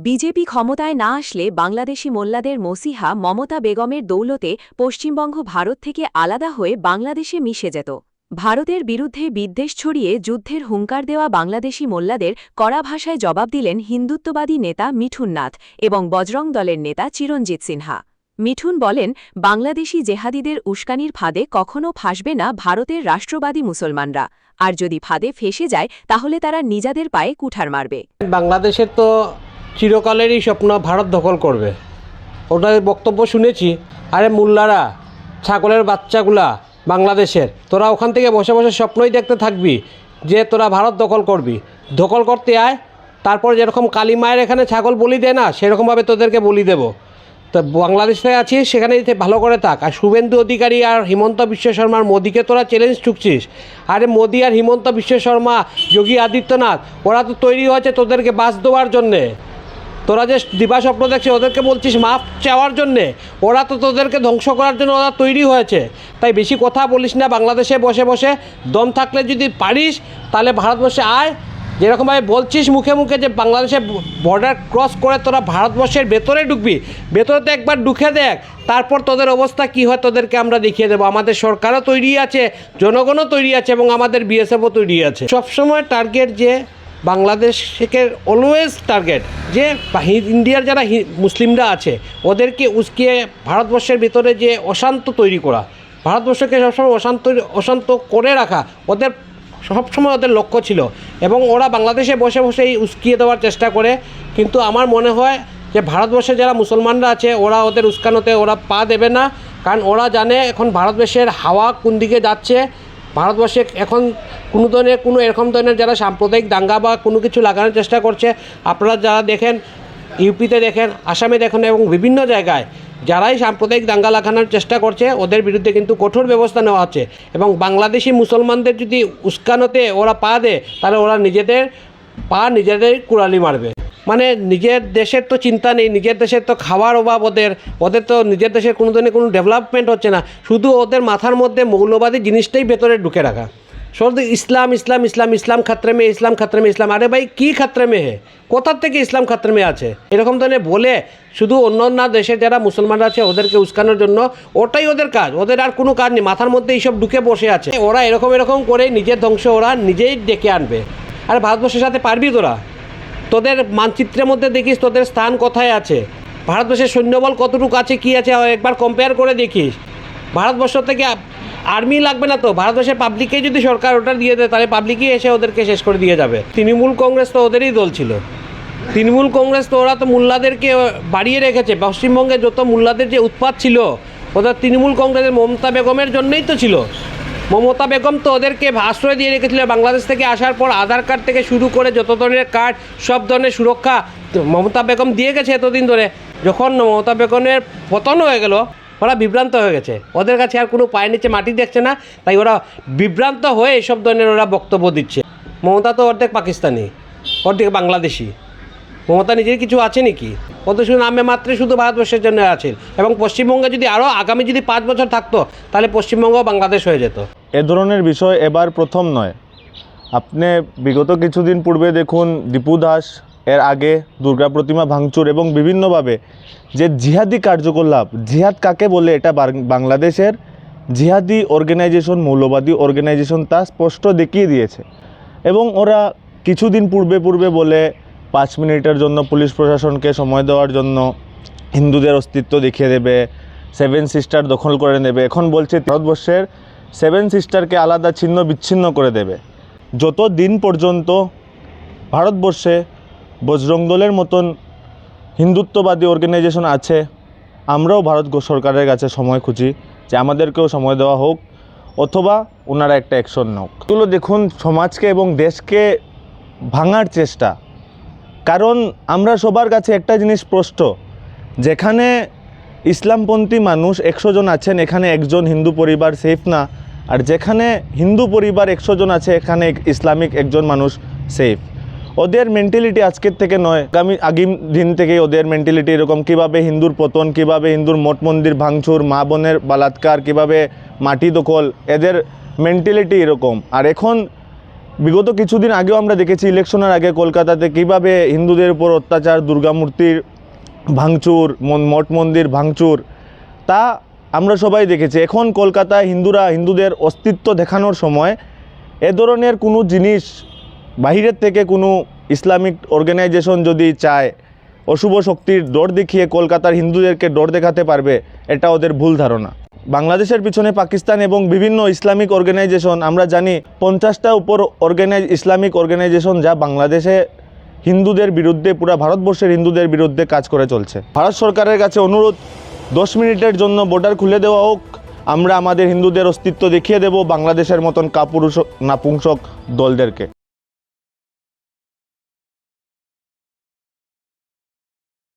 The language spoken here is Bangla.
বিজেপি ক্ষমতায় না আসলে বাংলাদেশি মোল্লাদের মসিহা মমতা বেগমের দৌলতে পশ্চিমবঙ্গ ভারত থেকে আলাদা হয়ে বাংলাদেশে মিশে যেত। ভারতের বিরুদ্ধে বিদ্বেষ ছড়িয়ে যুদ্ধের হুঙ্কার দেওয়া বাংলাদেশি মোল্লাদের কড়া ভাষায় জবাব দিলেন হিন্দুত্ববাদী নেতা মিঠুন নাথ এবং বজরং দলের নেতা চিরঞ্জিত সিনহা। মিঠুন বলেন, বাংলাদেশি জেহাদিদের উস্কানির ফাঁদে কখনও ফাঁসবে না ভারতের রাষ্ট্রবাদী মুসলমানরা, আর যদি ফাঁদে ফেসে যায় তাহলে তারা নিজেদের পায়ে কুঠার মারবে। বাংলাদেশের তো চিরকালেরই স্বপ্ন ভারত দখল করবে, ওটার বক্তব্য শুনেছি। আরে মোল্লারা, ছাগলের বাচ্চাগুলা বাংলাদেশের, তোরা ওখান থেকে বসে বসে স্বপ্নই দেখতে থাকবি যে তোরা ভারত দখল করবি। দখল করতে আয়, তারপর যেরকম কালী মায়ের এখানে ছাগল বলি দেয় না, সেরকমভাবে তোদেরকে বলি দেব। তো বাংলাদেশে আছিস, সেখানে ভালো করে থাক। আর শুভেন্দু অধিকারী আর হিমন্ত বিশ্ব শর্মার মোদিকে তোরা চ্যালেঞ্জ ঠুকছিস। আরে মোদি আর হিমন্ত বিশ্ব শর্মা, যোগী আদিত্যনাথ, ওরা তো তৈরি হয়েছে তোদেরকে বাস দেওয়ার জন্যে। তোরা যে দিবা স্বপ্ন দেখছিস, ওদেরকে বলছিস মাপ চাওয়ার জন্যে। ওরা তো তোদেরকে ধ্বংস করার জন্য ওরা তৈরি হয়েছে। তাই বেশি কথা বলিস না, বাংলাদেশে বসে বসে দম থাকলে যদি পারিস তাহলে ভারতবর্ষে আয়। যেরকমভাবে বলছিস মুখে মুখে যে বাংলাদেশে বর্ডার ক্রস করে তোরা ভারতবর্ষের ভেতরে ঢুকবি, ভেতরেতে একবার ঢুকে দেখ, তারপর তোদের অবস্থা কী হয় তোদেরকে আমরা দেখিয়ে দেবো। আমাদের সরকারও তৈরি আছে, জনগণও তৈরি আছে এবং আমাদের বিএসএফও তৈরি আছে। সবসময় টার্গেট যে বাংলাদেশকে অলওয়েজ টার্গেট যে ইন্ডিয়ার যারা মুসলিমরা আছে ওদেরকে উস্কিয়ে ভারতবর্ষের ভিতরে যে অশান্ত তৈরি করা, ভারতবর্ষকে সবসময় অশান্ত করে রাখা ওদের সবসময় ওদের লক্ষ্য ছিল। এবং ওরা বাংলাদেশে বসে বসেই উস্কিয়ে দেওয়ার চেষ্টা করে। কিন্তু আমার মনে হয় যে ভারতবর্ষে যারা মুসলমানরা আছে ওরা ওদের উস্কানোতে ওরা পা দেবে না, কারণ ওরা জানে এখন ভারতবর্ষের হাওয়া কোন দিকে যাচ্ছে। ভারতবর্ষে এখন কোনো এরকম ধরনের যারা সাম্প্রদায়িক দাঙ্গা বা কোনো কিছু লাগানোর চেষ্টা করছে, আপনারা যারা দেখেন, ইউপিতে দেখেন, আসামে দেখেন এবং বিভিন্ন জায়গায় যারাই সাম্প্রদায়িক দাঙ্গা লাগানোর চেষ্টা করছে ওদের বিরুদ্ধে কিন্তু কঠোর ব্যবস্থা নেওয়া হচ্ছে। এবং বাংলাদেশি মুসলমানদের যদি উস্কানোতে ওরা পা দেয় তাহলে ওরা নিজেদের কুড়ালি মারবে। মানে নিজের দেশের তো চিন্তা নেই, নিজের দেশের তো খাওয়ার অভাব, ওদের তো নিজের দেশের কোনো ধরনের কোনো ডেভেলপমেন্ট হচ্ছে না, শুধু ওদের মাথার মধ্যে মৌলবাদী জিনিসটাই ভেতরে ঢুকে রাখা। শুধু ইসলাম ইসলাম ইসলাম ইসলাম খাতরে মে, ইসলাম খাতরে মে ইসলাম। আরে ভাই, কী খাতরে মে হে? কোথার থেকে ইসলাম খাতরে মে আছে? এরকম ধরনের বলে শুধু অন্য দেশের যারা মুসলমানরা আছে ওদেরকে উস্কানোর জন্য, ওটাই ওদের কাজ। ওদের আর কোনো কাজ নেই, মাথার মধ্যে এইসব ঢুকে বসে আছে। ওরা এরকম করে নিজের ধ্বংস ওরা নিজেই ডেকে আনবে। আরে ভারতবর্ষের সাথে পারবি তোরা? তোদের মানচিত্রের মধ্যে দেখিস তোদের স্থান কোথায় আছে, ভারতবর্ষের সৈন্যবল কতটুকু আছে, কী আছে, একবার কম্পেয়ার করে দেখিস। ভারতবর্ষ থেকে আর্মি লাগবে না তো, ভারতবর্ষের পাবলিককেই যদি সরকার ওটা দিয়ে দেয় তাহলে পাবলিকই এসে ওদেরকে শেষ করে দিয়ে যাবে। তৃণমূল কংগ্রেস তো ওদেরই দল ছিল। তৃণমূল কংগ্রেস তো ওরা তো মোল্লাদেরকে বাড়িয়ে রেখেছে। পশ্চিমবঙ্গে যত মোল্লাদের যে উৎপাত ছিল ওদের তৃণমূল কংগ্রেসের মমতা বেগমের জন্যই তো ছিল। মমতা বেগম তো ওদেরকে আশ্রয় দিয়ে রেখেছিল। বাংলাদেশ থেকে আসার পর আধার কার্ড থেকে শুরু করে যত ধরনের কার্ড, সব ধরনের সুরক্ষা মমতা বেগম দিয়ে গেছে এতদিন ধরে। যখন মমতা বেগমের পতন হয়ে গেল ওরা বিভ্রান্ত হয়ে গেছে, ওদের কাছে আর কোনো পায়ের নিচে মাটি দেখছে না, তাই ওরা বিভ্রান্ত হয়ে এইসব ধরনের ওরা বক্তব্য দিচ্ছে। মমতা তো অর্ধেক পাকিস্তানি, অর্ধেক বাংলাদেশি। মমতা নিজের কিছু আছে নাকি? ও তো শুধু নামে মাত্রই শুধু ভারতবর্ষের জন্য আছে। এবং পশ্চিমবঙ্গে যদি আরও আগামী যদি 5 বছর থাকতো তাহলে পশ্চিমবঙ্গ বাংলাদেশ হয়ে যেত। এ ধরনের বিষয় এবার প্রথম নয়। আপনি বিগত কিছুদিন পূর্বে দেখুন দীপু দাস, এর আগে দুর্গা প্রতিমা ভাঙচুর এবং বিভিন্নভাবে যে জিহাদি কার্যকলাপ, জিহাদ কাকে বলে এটা বাংলাদেশের জিহাদি অর্গানাইজেশন, মৌলবাদী অর্গানাইজেশন তা স্পষ্ট দেখিয়ে দিয়েছে। এবং ওরা কিছুদিন পূর্বে বলে 5 মিনিটের জন্য পুলিশ প্রশাসনকে সময় দেওয়ার জন্য হিন্দুদের অস্তিত্ব দেখিয়ে দেবে, 7 সিস্টার দখল করে নেবে। এখন বলছে ভারতবর্ষের 7 সিস্টারকে আলাদা ছিন্ন বিচ্ছিন্ন করে দেবে। যত দিন পর্যন্ত ভারতবর্ষে বজরং দলের মতন হিন্দুত্ববাদী অর্গানাইজেশন আছে, আমরাও ভারত সরকারের কাছে সময় খুঁজি যে আমাদেরকেও সময় দেওয়া হোক, অথবা ওনারা একটা অ্যাকশন হোক। এগুলো দেখুন সমাজকে এবং দেশকে ভাঙার চেষ্টা। কারণ আমরা সবার কাছে একটা জিনিস স্পষ্ট, যেখানে ইসলামপন্থী মানুষ 100 জন আছেন, এখানে একজন হিন্দু পরিবার সেফ না। আর যেখানে হিন্দু পরিবার 100 জন আছে, এখানে ইসলামিক একজন মানুষ সেফ। ওদের মেন্টালিটি আজকের থেকে নয়, আগামী দিন থেকেই ওদের মেন্টালিটি এরকম। কীভাবে হিন্দুর পতন, কীভাবে হিন্দুর মঠ মন্দির ভাঙচুর, মা বোনের বলাৎকার, কীভাবে মাটি দখল, এদের মেন্টালিটি এরকম। আর এখন বিগত কিছুদিন আগেও আমরা দেখেছি ইলেকশনের আগে কলকাতাতে কীভাবে হিন্দুদের উপর অত্যাচার, দুর্গা মূর্তির ভাঙচুর, মঠ মন্দির ভাঙচুর, তা আমরা সবাই দেখেছি। এখন কলকাতায় হিন্দুদের অস্তিত্ব দেখানোর সময় এ ধরনের কোনো জিনিস বাহিরের থেকে কোনো ইসলামিক অর্গানাইজেশন যদি চায় অশুভ শক্তির ডর দেখিয়ে কলকাতার হিন্দুদেরকে ডর দেখাতে পারবে, এটা ওদের ভুল ধারণা। বাংলাদেশের পিছনে পাকিস্তান এবং বিভিন্ন ইসলামিক অর্গানাইজেশন, আমরা জানি 50টা উপর ইসলামিক অর্গানাইজেশন যা বাংলাদেশে হিন্দুদের বিরুদ্ধে, পুরা ভারতবর্ষের হিন্দুদের বিরুদ্ধে কাজ করে চলছে। ভারত সরকারের কাছে অনুরোধ, 10 মিনিটের জন্য বর্ডার খুলে দেওয়া হোক, আমরা আমাদের হিন্দুদের অস্তিত্ব দেখিয়ে দেব বাংলাদেশের মতন কাপুরুষ নাপুংসক দলদেরকে।